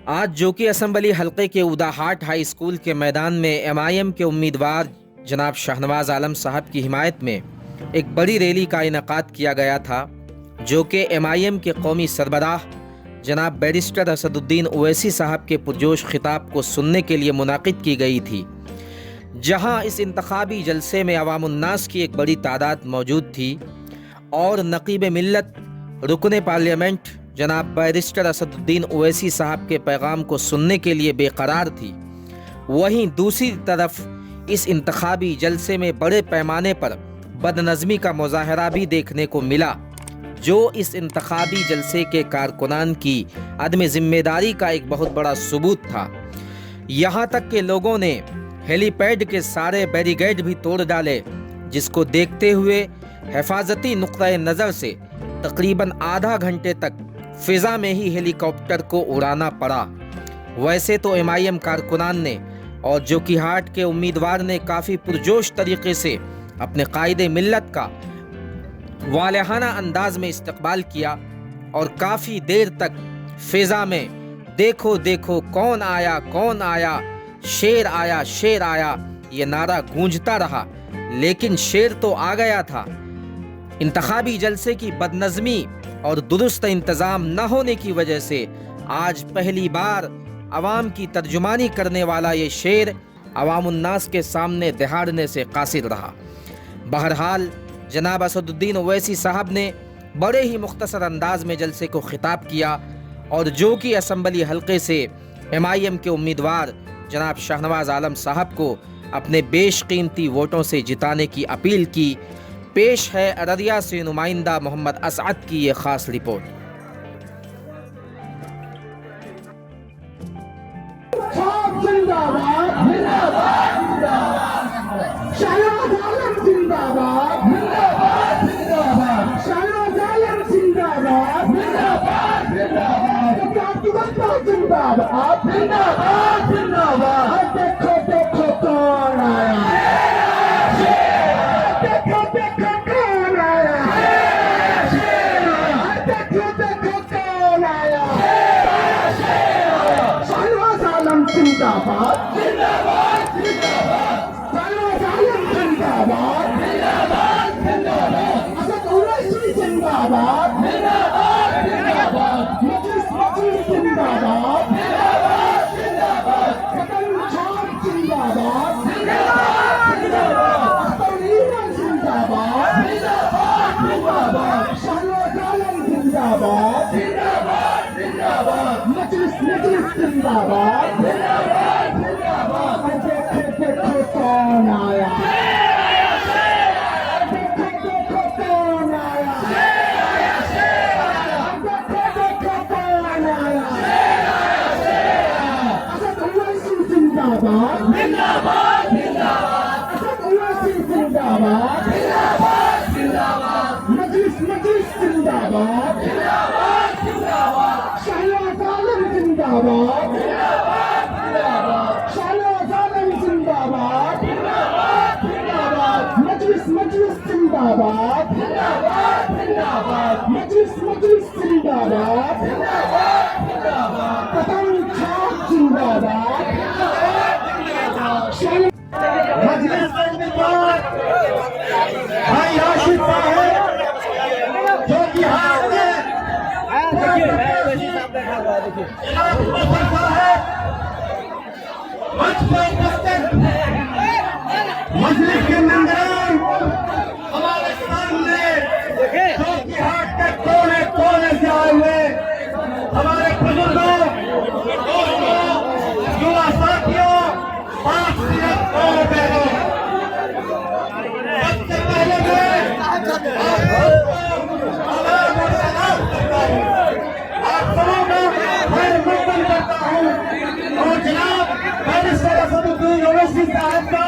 आज जोकी असम्बली हलके के उदाहाट हाई स्कूल के मैदान में एमआईएम के उम्मीदवार जनाब शाहनवाज आलम साहब की हिमायत में एक बड़ी रैली का इनेकाद किया गया था, जो कि एमआईएम के कौमी सरबराह जनाब बैरिस्टर असदुद्दीन ओवैसी साहब के पुरजोश खिताब को सुनने के लिए मुनाकिद की गई थी। जहां इस इंतखाबी जलसे में अवामुन्नास की एक बड़ी तादाद मौजूद थी और नकीब मिल्लत रुकने पार्लियामेंट जनाब बैरिस्टर असदुद्दीन ओवैसी साहब के पैगाम को सुनने के लिए बेकरार थी, वहीं दूसरी तरफ इस इंतखाबी जलसे में बड़े पैमाने पर बदनज़मी का मुजाहरा भी देखने को मिला, जो इस इंतखाबी जलसे के कारकुनान की अदम जिम्मेदारी का एक बहुत बड़ा सबूत था। यहाँ तक कि लोगों ने हेलीपैड के सारे बैरिकेड भी तोड़ डाले, जिसको देखते हुए हिफाजती नुक्ता नज़र से तकरीबन आधा घंटे तक फिजा में ही हेलीकॉप्टर को उड़ाना पड़ा। वैसे तो एमआईएम कारकुनान ने और जोकीहाट के उम्मीदवार ने काफ़ी पुरजोश तरीके से अपने कायदे मिल्लत का वालहाना अंदाज में इस्तकबाल किया और काफ़ी देर तक फिजा में देखो देखो कौन आया, शेर आया ये नारा गूंजता रहा। लेकिन शेर तो आ गया था। इंतखाबी जलसे की बदनज़मी और दुरुस्त इंतज़ाम न होने की वजह से आज पहली बार अवाम की तर्जुमानी करने वाला ये शेर अवामुन्नास के सामने दहाड़ने से कासिर रहा। बहरहाल जनाब असदुद्दीन ओवैसी साहब ने बड़े ही मुख्तसर अंदाज में जलसे को खिताब किया और जो कि असम्बली हलके से एमआईएम के उम्मीदवार जनाब शाहनवाज आलम साहब को अपने बेशकीमती वोटों से जिताने की अपील की। पेश है अररिया से नुमाइंदा मोहम्मद असअद की ये खास रिपोर्ट। मजलिस के मेंबरान हमारे सामने जोकीहाट के कोने कोने से आए हुए हमारे बुजुर्गों, दोस्तों, युवा साथियों, 5 मिनट और बैठो। सबसे पहले मैं आप सबों का खैर मकदम करता हूँ और जनाब बैरिस्टर असदुद्दीन ओवैसी साहब का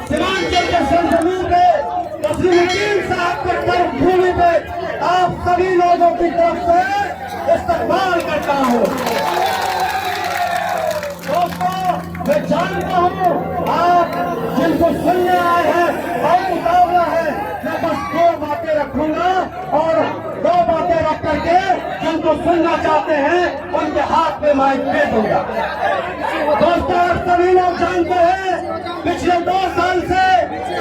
सीमांचल के सरजमीन पे नसीरुद्दीन साहब के कर्मभूमि पे आप सभी लोगों की तरफ से इस्तकबाल करता हूँ। दोस्तों, मैं जानता हूँ आप जिनको सुनने आए हैं और मुकाबला है, मैं बस 2 बातें रखूंगा और 2 बातें रख करके जिनको जो सुनना चाहते हैं उनके हाथ में माइक दे दूंगा। दोस्तों, आप सभी लोग जानते हैं पिछले 2 साल से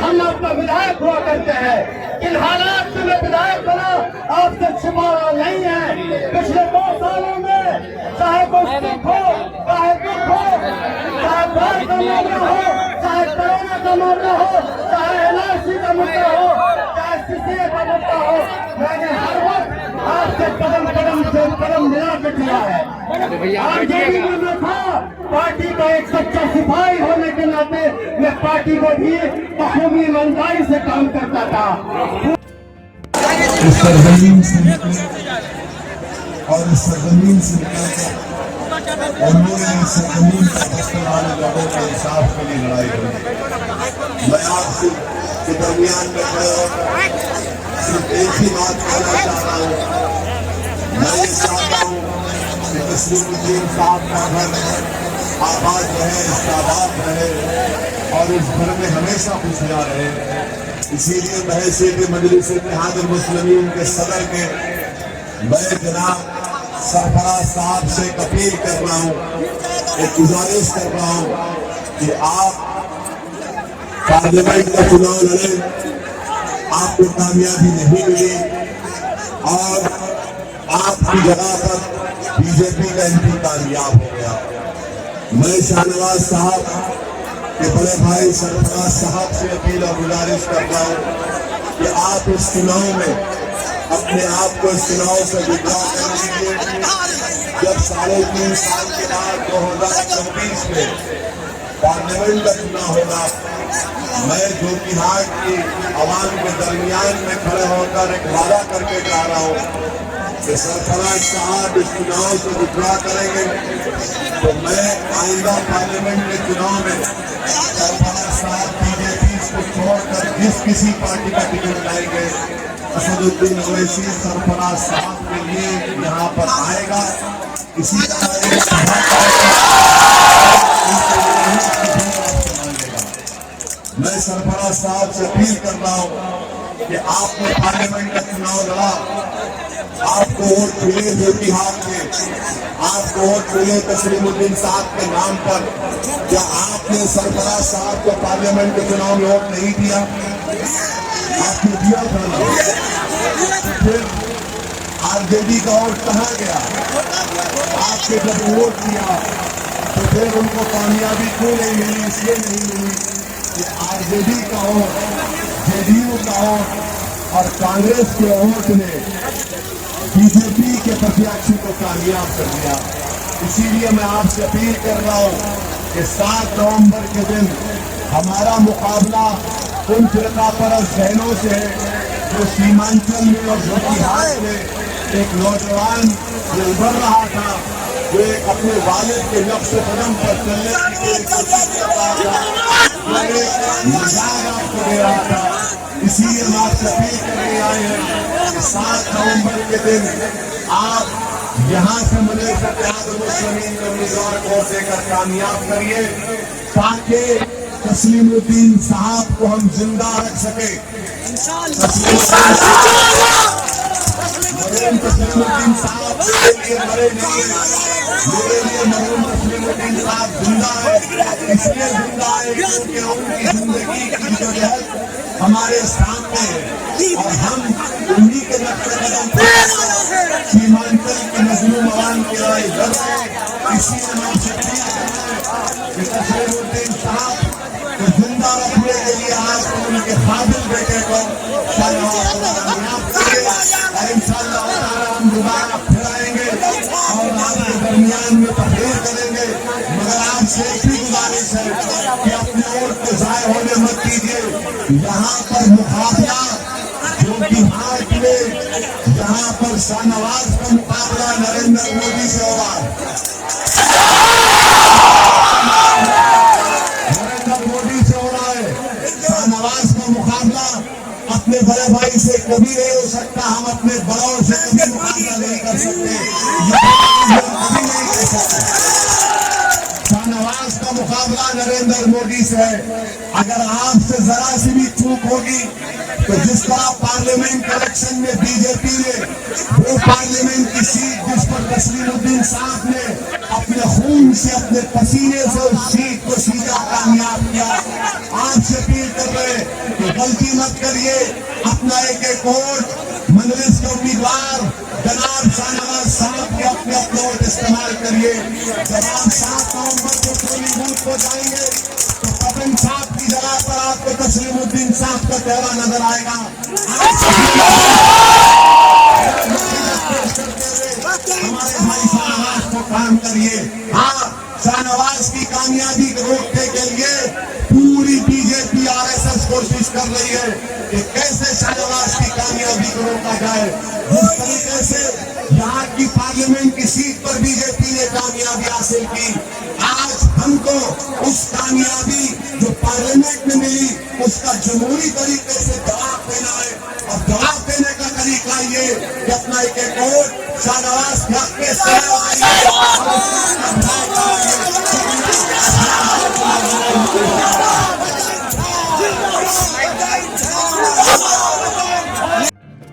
हम आपका विधायक हुआ करते हैं। इन हालात में मैं विधायक बना आपसे छिपा रहा नहीं है। पिछले 2 सालों में चाहे कोई सुख हो, चाहे दुख हो, चाहे बाढ़ का मामला हो, चाहे कोरोना का मामला हो, चाहे एनआरसी का मुद्दा हो, चाहे सीसीए का मुद्दा हो, मैंने हर वक्त आपसे कदम मिला के किया है। आरजेडी में मैं था, पार्टी का एक सच्चा सिपाही होने के नाते मैं पार्टी को भी बखूबी ईमानदारी से काम करता था। इस सरजमीन से और इस सरजमीन से उन्होंने इस सरजमीन पर बसने वाले लोगों के इंसाफ के लिए लड़ाई लड़ी। मैं आपसे के दरमियान में खड़े होकर सिर्फ एक ही बात कहना चाह रहा हूँ। मैं ये चाहता हूँ कि तस्लीमुद्दीन साहब का घर आबाद रहे, इस्लामाबाद रहे और इस घर में हमेशा खुशियाँ रहे। इसीलिए महसीत मजलिस इत्तेहादुल मुस्लिमीन के सदर के मैं जनाब सरफराज साहब से एक अपील कर रहा हूँ, एक गुजारिश कर रहा हूँ कि आप पार्लियामेंट का चुनाव लड़े। आपको कामयाबी नहीं मिली और आपकी जगह पर बीजेपी का एमपी कामयाब हो गया। मैं शाहनवाज साहब के बड़े भाई सरफराज साहब से अपील और गुजारिश करता हूँ कि आप इस चुनाव में अपने आप को इस चुनाव से विड्रॉ कर लीजिए। जब 3.5 साल के बाद 2024 में पार्लियामेंट का चुनाव होगा, मैं जोकीहाट की आवाम के दरमियान में खड़े होकर एक वादा करके जा रहा हूँ कि सरफराज साहब इस चुनाव से विड्रॉ करेंगे तो मैं आइंदा पार्लियामेंट के चुनाव में सरफराज साहब बीजेपी को छोड़कर जिस किसी पार्टी का टिकट लाएंगे, असदुद्दीन ओवैसी सरफराज साहब के लिए यहाँ पर आएगा। इसी मैं सरफराज साहब से अपील कर रहा हूँ कि आपने पार्लियामेंट का चुनाव लड़ा, आपको वोट मिले जोकीहाट में, आपको वोट मिले तस्लीमुद्दीन साहब के नाम पर। क्या आपने सरफराज साहब को पार्लियामेंट के चुनाव में वोट नहीं दिया? आपने दिया था ना? फिर आरजेडी का वोट कहाँ गया? आपके जब वोट दिया तो फिर उनको कामयाबी क्यों नहीं मिली? इसलिए नहीं मिली कि आरजेडी का वोट, जेडीयू का वोट और कांग्रेस के वोट ने बीजेपी के प्रत्याशी को कामयाब कर दिया। इसीलिए मैं आपसे अपील कर रहा हूँ कि 7 नवंबर के दिन हमारा मुकाबला उन फिरकापरस्त जहनों से है जो सीमांचल में और जोकीहाट में एक नौजवान जो उभर रहा था, जो एक अपने वालिद के नक्श कदम पर चलने की कोशिश कर रहा था, जो एक मजाक आपको दे रहा था। इसीलिए हम आपसे अपील करने आए हैं कि 7 नवंबर के दिन आप यहाँ से मजलिस इत्तेहादुल मुस्लिमीन के उम्मीदवार को देकर कामयाब करिए ताकि तस्लीमुद्दीन साहब को हम जिंदा रख सके। मरहूम तस्लीमुद्दीन साहब मेरे लिए मरे नहीं, मेरे लिए मरहूम तस्लीमुद्दीन साहब जिंदा है। इसलिए जिंदा है क्योंकि उनकी जिंदगी की जरूरत हमारे सामने है और हम उन्हीं के नक्शे कदम पर सीमांचल के मजलूम आवाम की लड़ाई लड़ रहे हैं। इसीलिए हम आपसे अपील कर रहे हैं कि तस्लीमुद्दीन साहब को जिंदा रखने के लिए आप उनके काबिल बेटे को कामयाब करें और इंशाअल्लाह हम दोबारा फिर आएंगे और आपके दरमियान में तकरीर करेंगे। मगर आपसे एक ही गुजारिश है कि अपने वोट को जाय होने मत कीजिए। यहाँ पर मुकाबला जोकीहाट में, यहाँ पर शाहनवाज का मुकाबला नरेंद्र मोदी से होगा। नरेंद्र मोदी से हो रहा है। शाहनवाज का मुकाबला अपने बड़े भाई से कभी नहीं हो सकता। हम अपने बड़ों से कभी मुकाबला नहीं कर सकते, ये कभी नहीं कर सकते। शाहनवाज आज का मुकाबला नरेंद्र मोदी से है। अगर आपसे जरा सी भी चूक होगी तो जिस तरह पार्लियामेंट इलेक्शन में बीजेपी ने वो पार्लियामेंट की सीट जिस पर तस्लीमुद्दीन साहब ने अपने खून से अपने पसीने से उस सीट को सीधा कामयाब किया, आपसे अपील कर रहे कि गलती मत करिए, अपना एक वोट मजलिस के उम्मीदवार जनाब शाहनवाज साहब के अपने वोट इस्तेमाल करिए। जब आप 7 नवंबर को पोलिंग बूथ को जाएंगे तो पवन साहब की जगह पर आपको तस्लीमुद्दीन साहब का चेहरा नजर आएगा। हमारे भाई शाहनवाज को काम करिए। हाँ, शाहनवाज की कामयाबी को रोकने के लिए पूरी बीजेपी आरएसएस कोशिश कर रही है कि कैसे शाहनवाज की कामयाबी को रोका जाए। जिस तरीके से यहाँ की पार्लियामेंट की सीट पर बीजेपी ने कामयाबी हासिल की, आज हमको उस कामयाबी जो पार्लियामेंट में मिली उसका जमहूरी तरीके से जवाब देना है। और जवाब देने का तरीका ये कि अपना एक वोट शाहनवाज के हक में